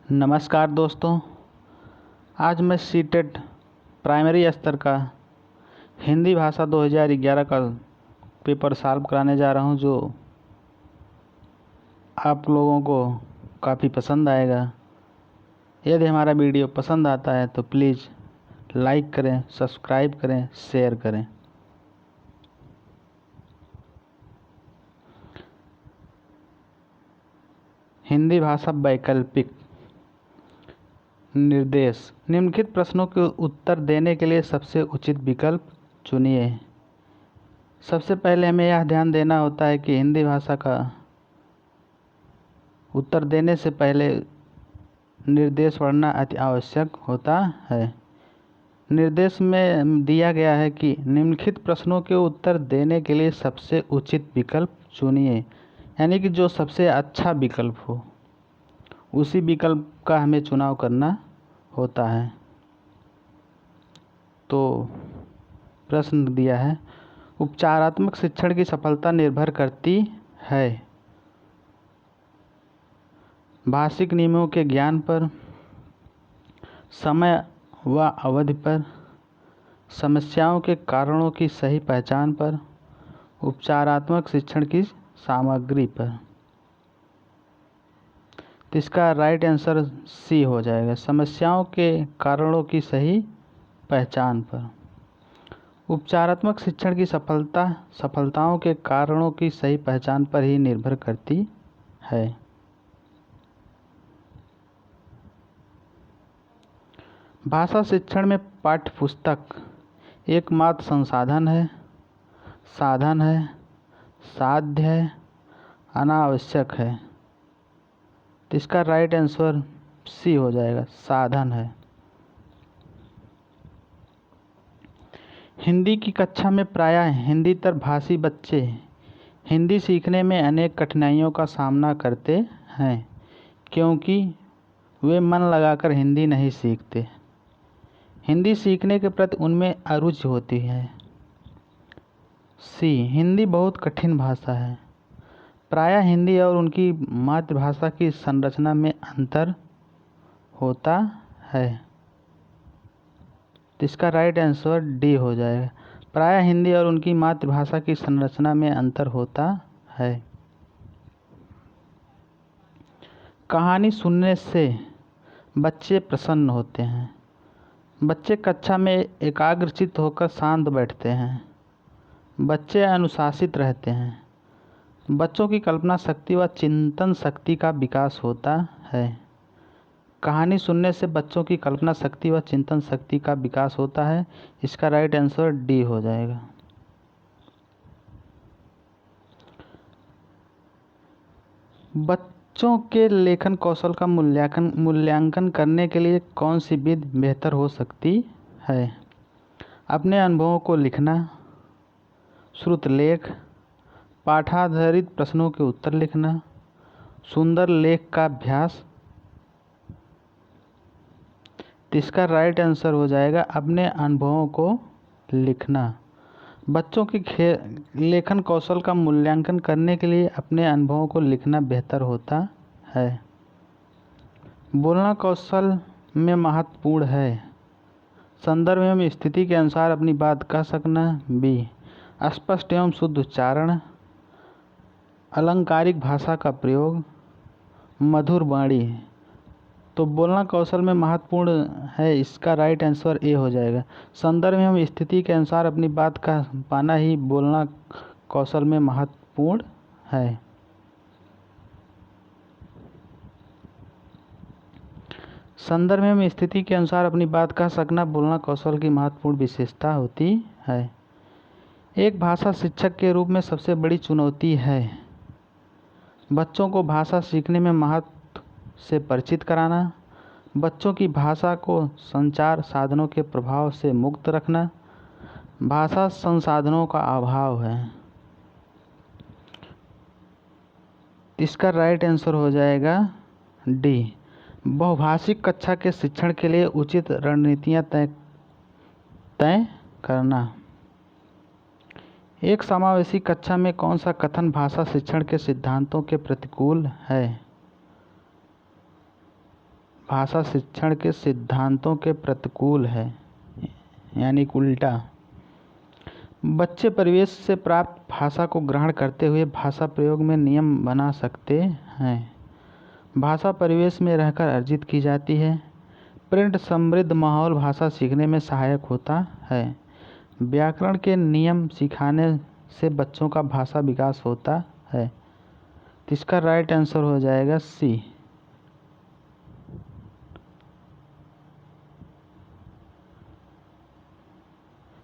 नमस्कार दोस्तों। आज मैं सीटेट प्राइमरी स्तर का हिंदी भाषा 2011 का पेपर सॉल्व कराने जा रहा हूं, जो आप लोगों को काफ़ी पसंद आएगा। यदि हमारा वीडियो पसंद आता है तो प्लीज़ लाइक करें, सब्सक्राइब करें, शेयर करें। हिंदी भाषा वैकल्पिक निर्देश। निम्नलिखित प्रश्नों के उत्तर देने के लिए सबसे उचित विकल्प चुनिए। सबसे पहले हमें यह ध्यान देना होता है कि हिंदी भाषा का उत्तर देने से पहले निर्देश पढ़ना अति आवश्यक होता है। निर्देश में दिया गया है कि निम्नलिखित प्रश्नों के उत्तर देने के लिए सबसे उचित विकल्प चुनिए, यानी कि जो सबसे अच्छा विकल्प हो उसी विकल्प का हमें चुनाव करना होता है। तो प्रश्न दिया है, उपचारात्मक शिक्षण की सफलता निर्भर करती है भाषिक नियमों के ज्ञान पर, समय व अवधि पर, समस्याओं के कारणों की सही पहचान पर, उपचारात्मक शिक्षण की सामग्री पर। तो इसका राइट आंसर सी हो जाएगा, समस्याओं के कारणों की सही पहचान पर। उपचारात्मक शिक्षण की सफलताओं के कारणों की सही पहचान पर ही निर्भर करती है। भाषा शिक्षण में पाठ्यपुस्तक एकमात्र संसाधन है, साधन है, साध्य है, अनावश्यक है। तो इसका राइट आंसर सी हो जाएगा, साधन है। हिंदी की कक्षा में प्रायः हिंदीतर भाषी बच्चे हिंदी सीखने में अनेक कठिनाइयों का सामना करते हैं, क्योंकि वे मन लगाकर हिंदी नहीं सीखते। हिंदी सीखने के प्रति उनमें अरुचि होती है। सी, हिंदी बहुत कठिन भाषा है। प्रायः हिंदी और उनकी मातृभाषा की संरचना में अंतर होता है। तो इसका राइट आंसर डी हो जाएगा, प्रायः हिंदी और उनकी मातृभाषा की संरचना में अंतर होता है। कहानी सुनने से बच्चे प्रसन्न होते हैं। बच्चे कक्षा में एकाग्रचित्त होकर शांत बैठते हैं। बच्चे अनुशासित रहते हैं। बच्चों की कल्पना शक्ति व चिंतन शक्ति का विकास होता है। कहानी सुनने से बच्चों की कल्पना शक्ति व चिंतन शक्ति का विकास होता है। इसका राइट आंसर डी हो जाएगा। बच्चों के लेखन कौशल का मूल्यांकन करने के लिए कौन सी विधि बेहतर हो सकती है? अपने अनुभवों को लिखना, श्रुतलेख, पाठाधारित प्रश्नों के उत्तर लिखना, सुंदर लेख का अभ्यास। तो इसका राइट आंसर हो जाएगा अपने अनुभवों को लिखना। बच्चों की लेखन कौशल का मूल्यांकन करने के लिए अपने अनुभवों को लिखना बेहतर होता है। बोलना कौशल में महत्वपूर्ण है। संदर्भ एवं स्थिति के अनुसार अपनी बात कह सकना। बी, स्पष्ट एवं शुद्ध उच्चारण, अलंकारिक भाषा का प्रयोग, मधुर वाणी। तो बोलना कौशल में महत्वपूर्ण है, इसका राइट आंसर ए हो जाएगा। संदर्भ एवं स्थिति के अनुसार अपनी बात कह पाना ही बोलना कौशल में महत्वपूर्ण है। संदर्भ एवं स्थिति के अनुसार अपनी बात कह सकना बोलना कौशल की महत्वपूर्ण विशेषता होती है। एक भाषा शिक्षक के रूप में सबसे बड़ी चुनौती है बच्चों को भाषा सीखने में महत्व से परिचित कराना, बच्चों की भाषा को संचार साधनों के प्रभाव से मुक्त रखना। भाषा संसाधनों का अभाव है। इसका राइट आंसर हो जाएगा डी, बहुभाषिक कक्षा के शिक्षण के लिए उचित रणनीतियाँ तय करना। एक समावेशी कक्षा में कौन सा कथन भाषा शिक्षण के सिद्धांतों के प्रतिकूल है? भाषा शिक्षण के सिद्धांतों के प्रतिकूल है, यानी उल्टा। बच्चे परिवेश से प्राप्त भाषा को ग्रहण करते हुए भाषा प्रयोग में नियम बना सकते हैं। भाषा परिवेश में रहकर अर्जित की जाती है। प्रिंट समृद्ध माहौल भाषा सीखने में सहायक होता है। व्याकरण के नियम सिखाने से बच्चों का भाषा विकास होता है। तो इसका राइट आंसर हो जाएगा सी।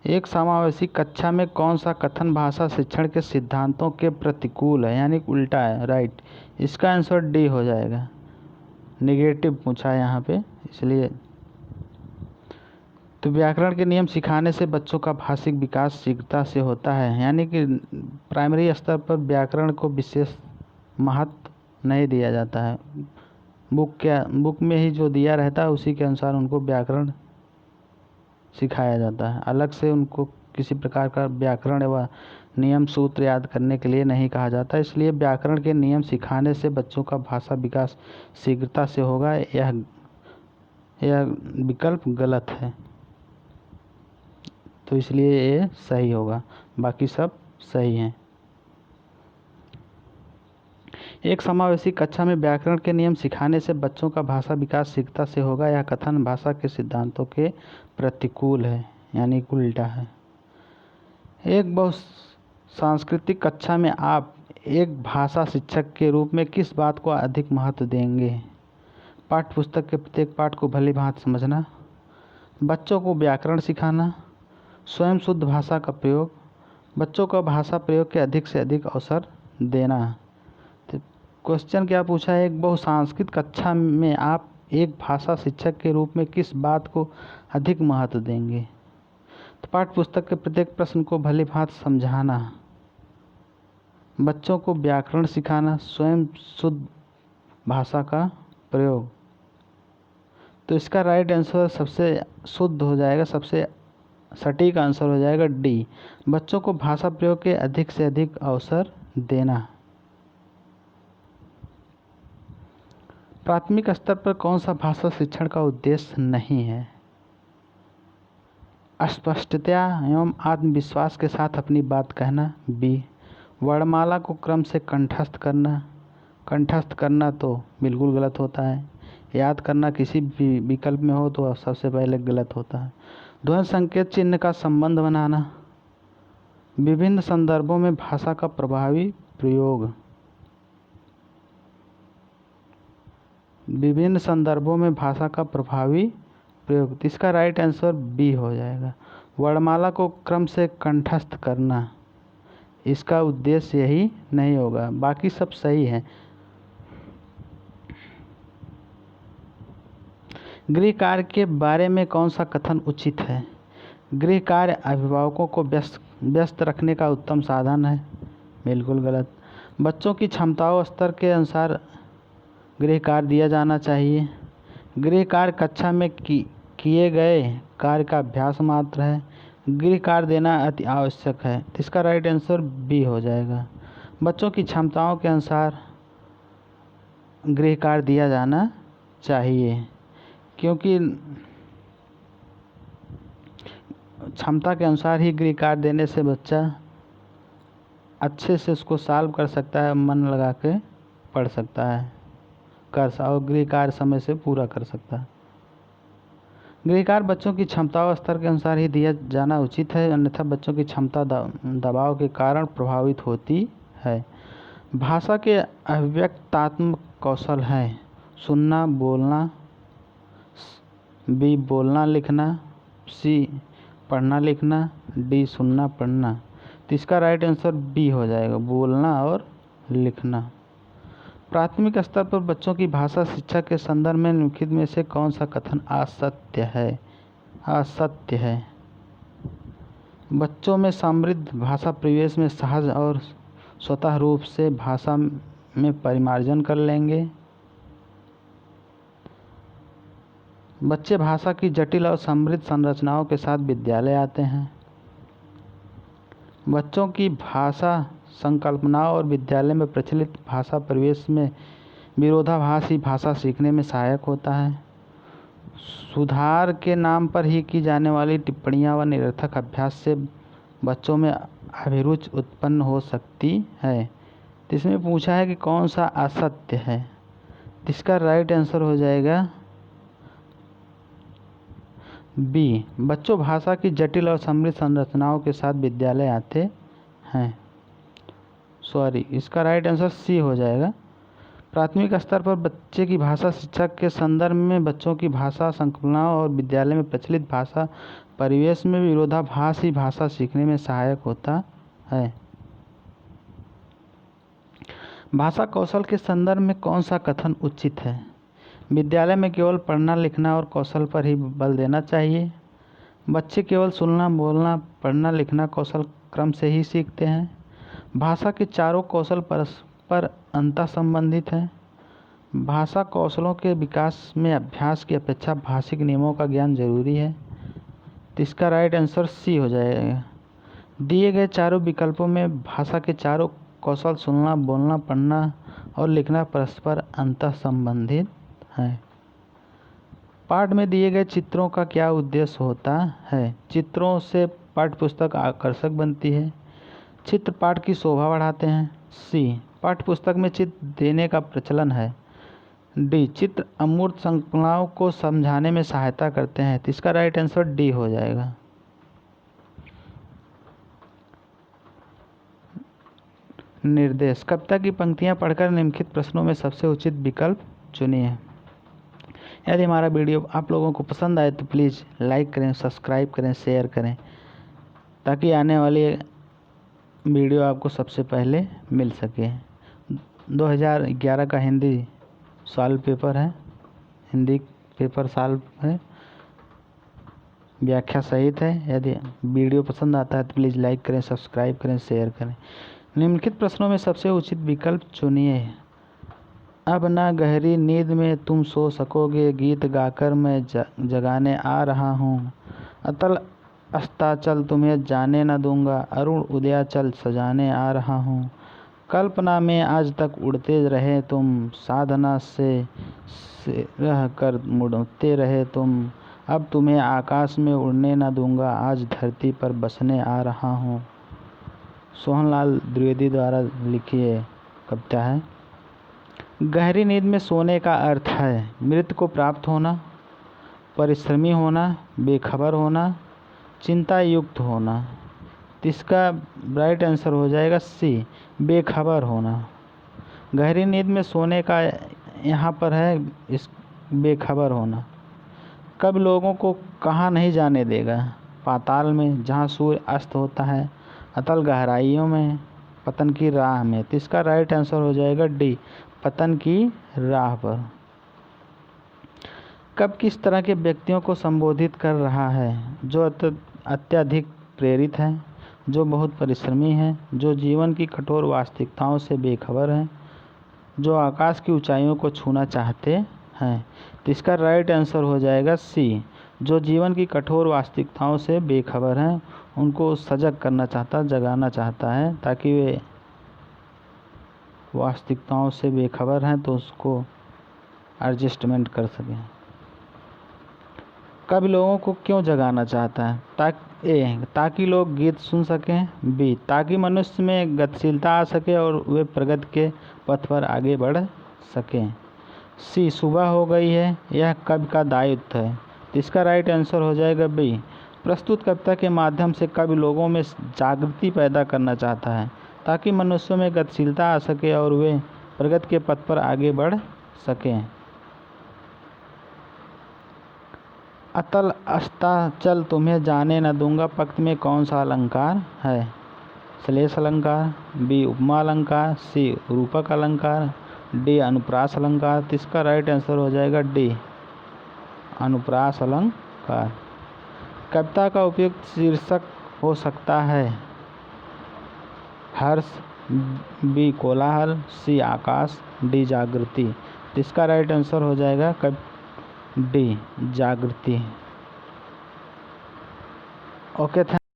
एक समावेशी कक्षा में कौन सा कथन भाषा शिक्षण के सिद्धांतों के प्रतिकूल है, यानी उल्टा है, राइट। इसका आंसर डी हो जाएगा। नेगेटिव पूछा है यहाँ पे, इसलिए। तो व्याकरण के नियम सिखाने से बच्चों का भाषिक विकास शीघ्रता से होता है, यानी कि प्राइमरी स्तर पर व्याकरण को विशेष महत्व नहीं दिया जाता है। बुक में ही जो दिया रहता है उसी के अनुसार उनको व्याकरण सिखाया जाता है। अलग से उनको किसी प्रकार का व्याकरण व नियम सूत्र याद करने के लिए नहीं कहा जाता। इसलिए व्याकरण के नियम सिखाने से बच्चों का भाषा विकास शीघ्रता से होगा, यह विकल्प गलत है। तो इसलिए ये सही होगा, बाकी सब सही हैं। एक समावेशी कक्षा में व्याकरण के नियम सिखाने से बच्चों का भाषा विकास शीघ्रता से होगा, यह कथन भाषा के सिद्धांतों के प्रतिकूल है, यानी उल्टा है। एक बहुसांस्कृतिक कक्षा में आप एक भाषा शिक्षक के रूप में किस बात को अधिक महत्व देंगे? पाठ्य पुस्तक के प्रत्येक पाठ को भली भांति समझना, बच्चों को व्याकरण सिखाना, स्वयं शुद्ध भाषा का प्रयोग, बच्चों को भाषा प्रयोग के अधिक से अधिक अवसर देना। तो क्वेश्चन क्या पूछा है? एक बहुसांस्कृतिक कक्षा में आप एक भाषा शिक्षक के रूप में किस बात को अधिक महत्व देंगे? तो पाठ्य पुस्तक के प्रत्येक प्रश्न को भली भांति समझाना, बच्चों को व्याकरण सिखाना, स्वयं शुद्ध भाषा का प्रयोग। तो इसका राइट आंसर सबसे शुद्ध हो जाएगा, सबसे सटीक आंसर हो जाएगा डी, बच्चों को भाषा प्रयोग के अधिक से अधिक अवसर देना। प्राथमिक स्तर पर कौन सा भाषा शिक्षण का उद्देश्य नहीं है? स्पष्टता एवं आत्मविश्वास के साथ अपनी बात कहना, बी। वर्णमाला को क्रम से कंठस्थ करना तो बिल्कुल गलत होता है। याद करना किसी भी विकल्प में हो तो सबसे पहले गलत होता है। ध्वनि संकेत चिन्ह का संबंध बनाना, विभिन्न संदर्भों में भाषा का प्रभावी प्रयोग, विभिन्न संदर्भों में भाषा का प्रभावी प्रयोग। इसका राइट आंसर बी हो जाएगा। वर्णमाला को क्रम से कंठस्थ करना, इसका उद्देश्य यही नहीं होगा, बाकी सब सही है। गृह कार्य के बारे में कौन सा कथन उचित है? गृह कार्य अभिभावकों को व्यस्त रखने का उत्तम साधन है, बिल्कुल गलत। बच्चों की क्षमताओं स्तर के अनुसार गृह कार्य दिया जाना चाहिए। गृह कार्य कक्षा में किए गए कार्य का अभ्यास मात्र है। गृह कार्य देना अति आवश्यक है। इसका राइट आंसर बी हो जाएगा। बच्चों की क्षमताओं के अनुसार गृह कार्य दिया जाना चाहिए, क्योंकि क्षमता के अनुसार ही गृह कार्य देने से बच्चा अच्छे से उसको सॉल्व कर सकता है, मन लगा के पढ़ सकता है, और गृह कार्य समय से पूरा कर सकता है। गृह कार्य बच्चों की क्षमताओं स्तर के अनुसार ही दिया जाना उचित है, अन्यथा बच्चों की क्षमता दबाव के कारण प्रभावित होती है। भाषा के अभिव्यक्तात्मक कौशल हैं सुनना, बोलना, बी बोलना लिखना, सी पढ़ना लिखना, डी सुनना पढ़ना। तो इसका राइट आंसर बी हो जाएगा, बोलना और लिखना। प्राथमिक स्तर पर बच्चों की भाषा शिक्षा के संदर्भ में निम्नलिखित में से कौन सा कथन असत्य है? असत्य है। बच्चों में समृद्ध भाषा परिवेश में सहज और स्वतः रूप से भाषा में परिमार्जन कर लेंगे। बच्चे भाषा की जटिल और समृद्ध संरचनाओं के साथ विद्यालय आते हैं। बच्चों की भाषा संकल्पनाओं और विद्यालय में प्रचलित भाषा परिवेश में विरोधाभास ही भाषा सीखने में सहायक होता है। सुधार के नाम पर ही की जाने वाली टिप्पणियाँ व निरर्थक अभ्यास से बच्चों में अभिरुचि उत्पन्न हो सकती है। तो इसमें पूछा है कि कौन सा असत्य है। इसका राइट आंसर हो जाएगा बी। बच्चों भाषा की जटिल और समृद्ध संरचनाओं के साथ विद्यालय आते हैं। सॉरी, इसका राइट आंसर सी हो जाएगा। प्राथमिक स्तर पर बच्चे की भाषा शिक्षक के संदर्भ में बच्चों की भाषा संकल्पनाओं और विद्यालय में प्रचलित भाषा परिवेश में विरोधाभास ही भाषा सीखने में सहायक होता है। भाषा कौशल के संदर्भ में कौन सा कथन उचित है। विद्यालय में केवल पढ़ना लिखना और कौशल पर ही बल देना चाहिए। बच्चे केवल सुनना बोलना पढ़ना लिखना कौशल क्रम से ही सीखते हैं। भाषा के चारों कौशल परस्पर अंतः संबंधित हैं। भाषा कौशलों के विकास में अभ्यास की अपेक्षा भाषिक नियमों का ज्ञान जरूरी है। तो इसका राइट आंसर सी हो जाएगा। दिए गए चारों विकल्पों में भाषा के चारों कौशल सुनना बोलना पढ़ना और लिखना परस्पर अंतः संबंधित हैं। पाठ में दिए गए चित्रों का क्या उद्देश्य होता है। चित्रों से पाठ्यपुस्तक आकर्षक बनती है। चित्र पाठ की शोभा बढ़ाते हैं। सी, पाठ्यपुस्तक में चित्र देने का प्रचलन है। डी, चित्र अमूर्त संकल्पनाओं को समझाने में सहायता करते हैं। तो इसका राइट आंसर डी हो जाएगा। निर्देश, कविता की पंक्तियां पढ़कर निम्नलिखित प्रश्नों में सबसे उचित विकल्प चुनिए। यदि हमारा वीडियो आप लोगों को पसंद आए तो प्लीज़ लाइक करें, सब्सक्राइब करें, शेयर करें, ताकि आने वाली वीडियो आपको सबसे पहले मिल सके। 2011 का हिंदी सॉल्व पेपर है। हिंदी पेपर सॉल्व है, व्याख्या सहित है। यदि वीडियो पसंद आता है तो प्लीज़ लाइक करें, सब्सक्राइब करें, शेयर करें। निम्नलिखित प्रश्नों में सबसे उचित विकल्प चुनिए। अब ना गहरी नींद में तुम सो सकोगे, गीत गाकर मैं जगाने आ रहा हूँ। अतल अस्ताचल तुम्हें जाने न दूंगा, अरुण उदयाचल सजाने आ रहा हूँ। कल्पना में आज तक उड़ते रहे तुम, साधना से रह कर मुड़ते रहे तुम। अब तुम्हें आकाश में उड़ने न दूंगा, आज धरती पर बसने आ रहा हूँ। सोहनलाल द्विवेदी द्वारा लिखी है कविता है। गहरी नींद में सोने का अर्थ है मृत को प्राप्त होना, परिश्रमी होना, बेखबर होना, चिंता युक्त होना। इसका राइट आंसर हो जाएगा सी, बेखबर होना। गहरी नींद में सोने का यहाँ पर है इस बेखबर होना। कब लोगों को कहाँ नहीं जाने देगा, पाताल में जहाँ सूर्य अस्त होता है, अतल गहराइयों में, पतन की राह में। तो इसका राइट आंसर हो जाएगा डी, पतन की राह पर। कब किस तरह के व्यक्तियों को संबोधित कर रहा है। जो अत्यधिक प्रेरित हैं, जो बहुत परिश्रमी हैं, जो जीवन की कठोर वास्तविकताओं से बेखबर हैं, जो आकाश की ऊंचाइयों को छूना चाहते हैं। तो इसका राइट आंसर हो जाएगा सी, जो जीवन की कठोर वास्तविकताओं से बेखबर हैं, उनको सजग करना चाहता, जगाना चाहता है, ताकि वे वास्तविकताओं से बेखबर हैं तो उसको एडजस्टमेंट कर सकें। कब लोगों को क्यों जगाना चाहता है। ताकि लोग गीत सुन सकें। बी, ताकि मनुष्य में गतिशीलता आ सके और वे प्रगति के पथ पर आगे बढ़ सकें। सी, सुबह हो गई है, यह कवि का दायित्व है। तो इसका राइट आंसर हो जाएगा बी, प्रस्तुत कविता के माध्यम से कवि लोगों में जागृति पैदा करना चाहता है, ताकि मनुष्यों में गतिशीलता आ सके और वे प्रगति के पथ पर आगे बढ़ सकें। अतल अस्ताचल तुम्हें जाने न दूंगा पंक्ति में कौन सा अलंकार है। श्लेष अलंकार, बी उपमा अलंकार, सी रूपक अलंकार, डी अनुप्रास अलंकार। तो इसका राइट आंसर हो जाएगा डी, अनुप्रास अलंकार। कविता का उपयुक्त शीर्षक हो सकता है हर्ष, बी कोलाहल, सी आकाश, डी जागृति। तो इसका राइट आंसर हो जाएगा डी जागृति। ओके।